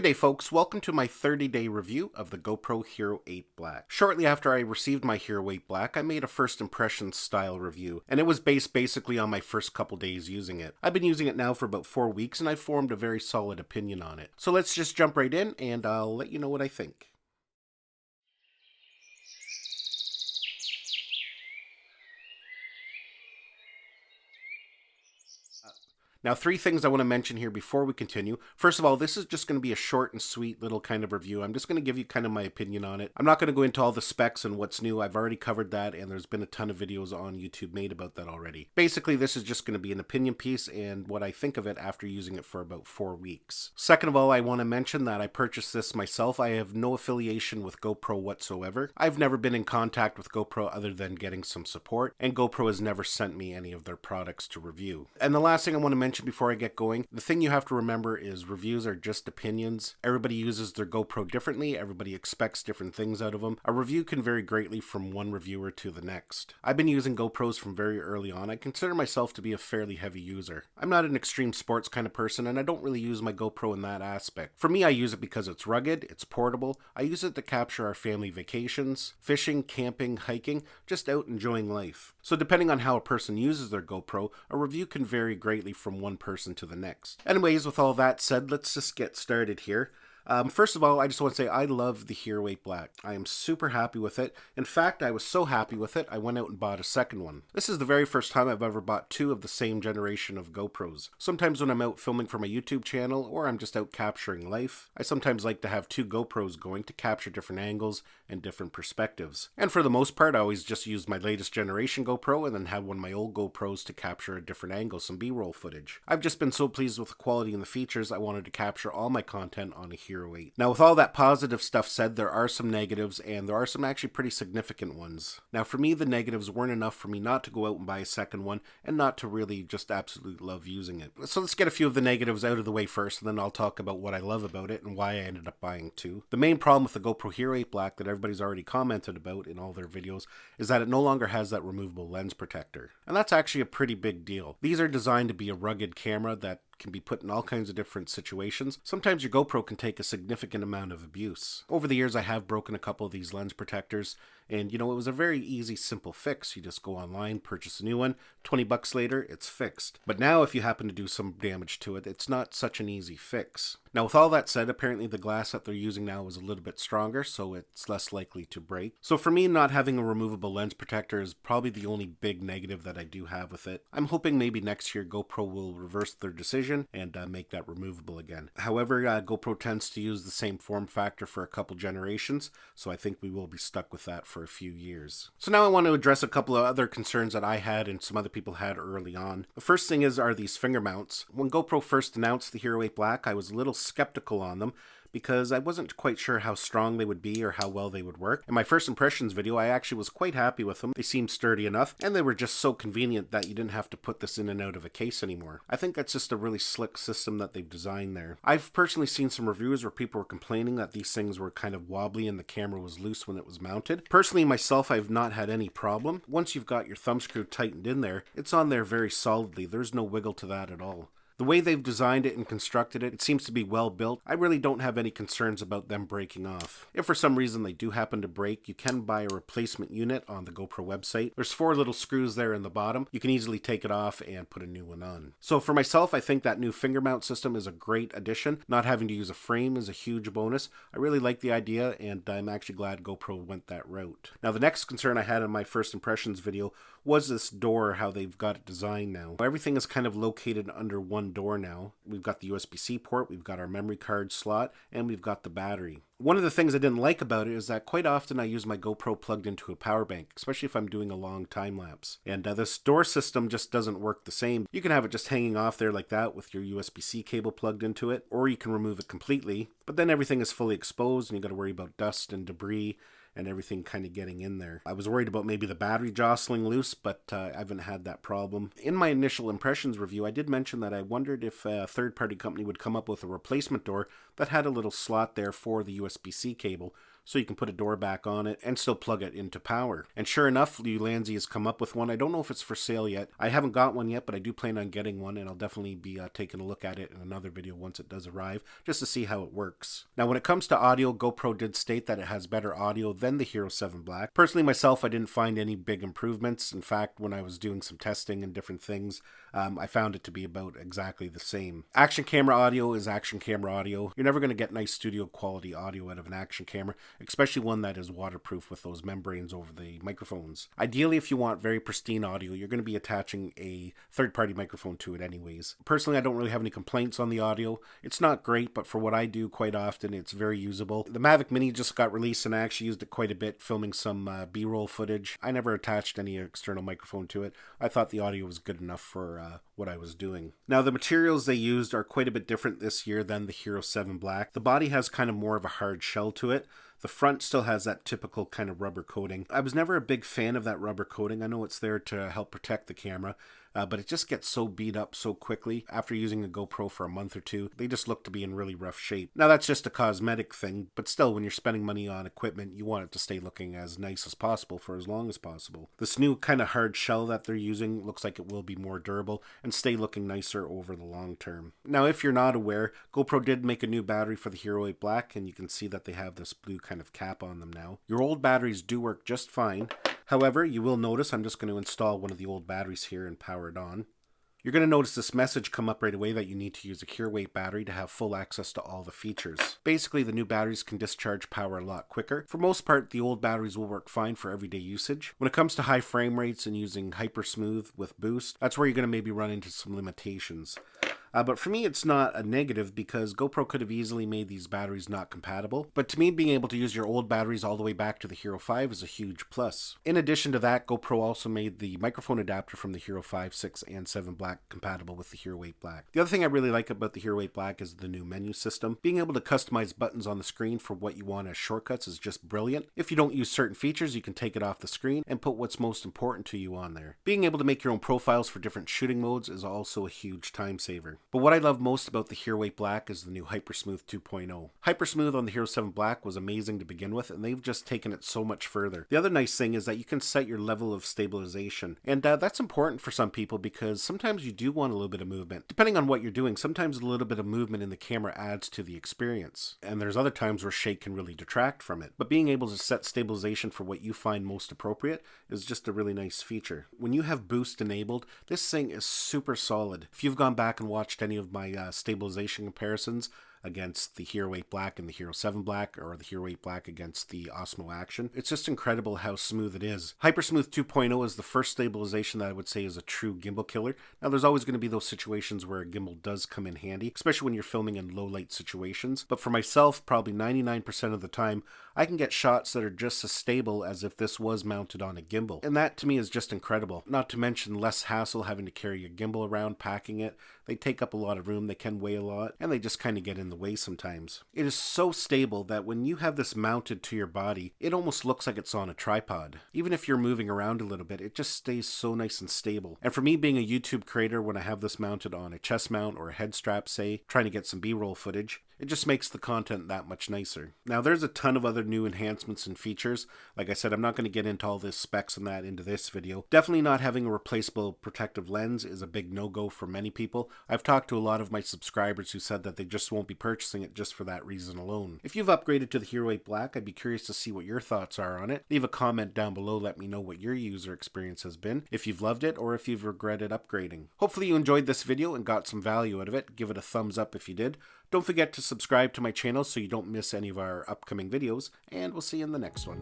G'day folks, welcome to my 30-day review of the GoPro Hero 8 Black. Shortly after I received my Hero 8 Black, I made a first impressions style review, and it was based basically on my first couple days using it. I've been using it now for about 4 weeks, and I've formed a very solid opinion on it. So let's just jump right in, and I'll let you know what I think. Now, 3 things I want to mention here before we continue. First of all, this is just going to be a short and sweet little kind of review. I'm just going to give you kind of my opinion on it. I'm not going to go into all the specs and what's new. I've already covered that, and there's been a ton of videos on YouTube made about that already. Basically, this is just going to be an opinion piece and what I think of it after using it for about 4 weeks. Second of all, I want to mention that I purchased this myself. I have no affiliation with GoPro whatsoever. I've never been in contact with GoPro other than getting some support, and GoPro has never sent me any of their products to review. And the last thing I want to mention before I get going, the thing you have to remember is reviews are just opinions. Everybody uses their GoPro differently. Everybody expects different things out of them. A review can vary greatly from one reviewer to the next. I've been using GoPros from very early on. I consider myself to be a fairly heavy user. I'm not an extreme sports kind of person, and I don't really use my GoPro in that aspect. For me, I use it because it's rugged, it's portable. I use it to capture our family vacations, fishing, camping, hiking, just out enjoying life. So depending on how a person uses their GoPro, a review can vary greatly from one person to the next. Anyways, with all that said, let's just get started here. First of all, I just want to say I love the Hero 8 Black. I am super happy with it. In fact, I was so happy with it, I went out and bought a second one. This is the very first time I've ever bought 2 of the same generation of GoPros. Sometimes when I'm out filming for my YouTube channel, or I'm just out capturing life, I sometimes like to have 2 GoPros going to capture different angles and different perspectives. And for the most part, I always just use my latest generation GoPro and then have one of my old GoPros to capture a different angle, some B-roll footage. I've just been so pleased with the quality and the features, I wanted to capture all my content on a Hero 8. Now, with all that positive stuff said, there are some negatives, and there are some actually pretty significant ones. Now, for me, the negatives weren't enough for me not to go out and buy a second one, and not to really just absolutely love using it. So let's get a few of the negatives out of the way first, and then I'll talk about what I love about it and why I ended up buying 2. The main problem with the GoPro Hero 8 Black that everybody's already commented about in all their videos is that it no longer has that removable lens protector. And that's actually a pretty big deal. These are designed to be a rugged camera that can be put in all kinds of different situations. Sometimes your GoPro can take a significant amount of abuse. Over the years, I have broken a couple of these lens protectors, and it was a very easy, simple fix. You just go online, purchase a new one, $20 later, it's fixed. But now if you happen to do some damage to it, it's not such an easy fix. Now, with all that said, apparently the glass that they're using now is a little bit stronger, so it's less likely to break. So for me, not having a removable lens protector is probably the only big negative that I do have with it. I'm hoping maybe next year GoPro will reverse their decision and make that removable again. However, GoPro tends to use the same form factor for a couple generations, so I think we will be stuck with that for a few years. So now I want to address a couple of other concerns that I had and some other people had early on. The first thing are these finger mounts. When GoPro first announced the Hero 8 Black, I was a little skeptical on them, because I wasn't quite sure how strong they would be or how well they would work. In my first impressions video, I actually was quite happy with them. They seemed sturdy enough, and they were just so convenient that you didn't have to put this in and out of a case anymore. I think that's just a really slick system that they've designed there. I've personally seen some reviews where people were complaining that these things were kind of wobbly and the camera was loose when it was mounted. Personally, myself, I've not had any problem. Once you've got your thumb screw tightened in there, it's on there very solidly. There's no wiggle to that at all. The way they've designed it and constructed it, it seems to be well built. I really don't have any concerns about them breaking off. If for some reason they do happen to break, you can buy a replacement unit on the GoPro website. There's 4 little screws there in the bottom. You can easily take it off and put a new one on. So for myself, I think that new finger mount system is a great addition. Not having to use a frame is a huge bonus. I really like the idea, and I'm actually glad GoPro went that route. Now, the next concern I had in my first impressions video was this door, how they've got it designed now. Everything is kind of located under one door now. We've got the USB-C port, we've got our memory card slot, and we've got the battery. One of the things I didn't like about it is that quite often I use my GoPro plugged into a power bank, especially if I'm doing a long time lapse. And this door system just doesn't work the same. You can have it just hanging off there like that with your USB-C cable plugged into it, or you can remove it completely, but then everything is fully exposed and you got to worry about dust and debris and everything kind of getting in there. I was worried about maybe the battery jostling loose, but I haven't had that problem. In my initial impressions review, I did mention that I wondered if a third-party company would come up with a replacement door that had a little slot there for the USB-C cable, so you can put a door back on it and still plug it into power. And sure enough, Ulanzi has come up with one. I don't know if it's for sale yet. I haven't got one yet, but I do plan on getting one, and I'll definitely be taking a look at it in another video once it does arrive, just to see how it works. Now, when it comes to audio, GoPro did state that it has better audio than the Hero 7 Black. Personally, myself, I didn't find any big improvements. In fact, when I was doing some testing and different things, I found it to be about exactly the same. Action camera audio is action camera audio. You're never going to get nice studio quality audio out of an action camera, especially one that is waterproof with those membranes over the microphones. Ideally, if you want very pristine audio, you're going to be attaching a third-party microphone to it anyways. Personally, I don't really have any complaints on the audio. It's not great, but for what I do quite often, it's very usable. The Mavic Mini just got released, and I actually used it quite a bit filming some B-roll footage. I never attached any external microphone to it. I thought the audio was good enough for what I was doing. Now, the materials they used are quite a bit different this year than the Hero 7 Black. The body has kind of more of a hard shell to it. The front still has that typical kind of rubber coating. I was never a big fan of that rubber coating. I know it's there to help protect the camera, but it just gets so beat up so quickly. After using a GoPro for a month or two, they just look to be in really rough shape. Now, that's just a cosmetic thing, but still, when you're spending money on equipment, you want it to stay looking as nice as possible for as long as possible. This new kind of hard shell that they're using looks like it will be more durable and stay looking nicer over the long term. Now, if you're not aware, GoPro did make a new battery for the Hero 8 Black, and you can see that they have this blue kind of cap on them now. Your old batteries do work just fine. However, you will notice I'm just going to install one of the old batteries here and power it on. You're going to notice this message come up right away that you need to use a Hero 8 battery to have full access to all the features. Basically, the new batteries can discharge power a lot quicker. For most part, the old batteries will work fine for everyday usage. When it comes to high frame rates and using hyper smooth with boost, that's where you're going to maybe run into some limitations. But for me, it's not a negative because GoPro could have easily made these batteries not compatible. But to me, being able to use your old batteries all the way back to the Hero 5 is a huge plus. In addition to that, GoPro also made the microphone adapter from the Hero 5, 6, and 7 Black compatible with the Hero 8 Black. The other thing I really like about the Hero 8 Black is the new menu system. Being able to customize buttons on the screen for what you want as shortcuts is just brilliant. If you don't use certain features, you can take it off the screen and put what's most important to you on there. Being able to make your own profiles for different shooting modes is also a huge time saver. But what I love most about the Hero 8 Black is the new Hypersmooth 2.0. Hypersmooth on the Hero 7 Black was amazing to begin with, and they've just taken it so much further. The other nice thing is that you can set your level of stabilization, and that's important for some people because sometimes you do want a little bit of movement. Depending on what you're doing, sometimes a little bit of movement in the camera adds to the experience, and there's other times where shake can really detract from it. But being able to set stabilization for what you find most appropriate is just a really nice feature. When you have boost enabled, this thing is super solid. If you've gone back and watched any of my stabilization comparisons against the Hero 8 Black and the Hero 7 Black, or the Hero 8 Black against the Osmo Action, it's just incredible how smooth it is. Hypersmooth 2.0 is the first stabilization that I would say is a true gimbal killer. Now, there's always going to be those situations where a gimbal does come in handy, especially when you're filming in low light situations, but for myself, probably 99% of the time, I can get shots that are just as stable as if this was mounted on a gimbal. And that to me is just incredible. Not to mention less hassle having to carry a gimbal around, packing it. They take up a lot of room, they can weigh a lot, and they just kind of get in the way sometimes. It is so stable that when you have this mounted to your body, it almost looks like it's on a tripod. Even if you're moving around a little bit, it just stays so nice and stable. And for me, being a YouTube creator, when I have this mounted on a chest mount or a head strap, say, trying to get some B-roll footage, it just makes the content that much nicer. Now, there's a ton of other new enhancements and features. Like I said, I'm not going to get into all the specs and that into this video. Definitely not having a replaceable protective lens is a big no-go for many people. I've talked to a lot of my subscribers who said that they just won't be purchasing it just for that reason alone. If you've upgraded to the Hero 8 Black, I'd be curious to see what your thoughts are on it. Leave a comment down below, let me know what your user experience has been, if you've loved it or if you've regretted upgrading. Hopefully you enjoyed this video and got some value out of it. Give it a thumbs up if you did. Don't forget to subscribe to my channel so you don't miss any of our upcoming videos, and we'll see you in the next one.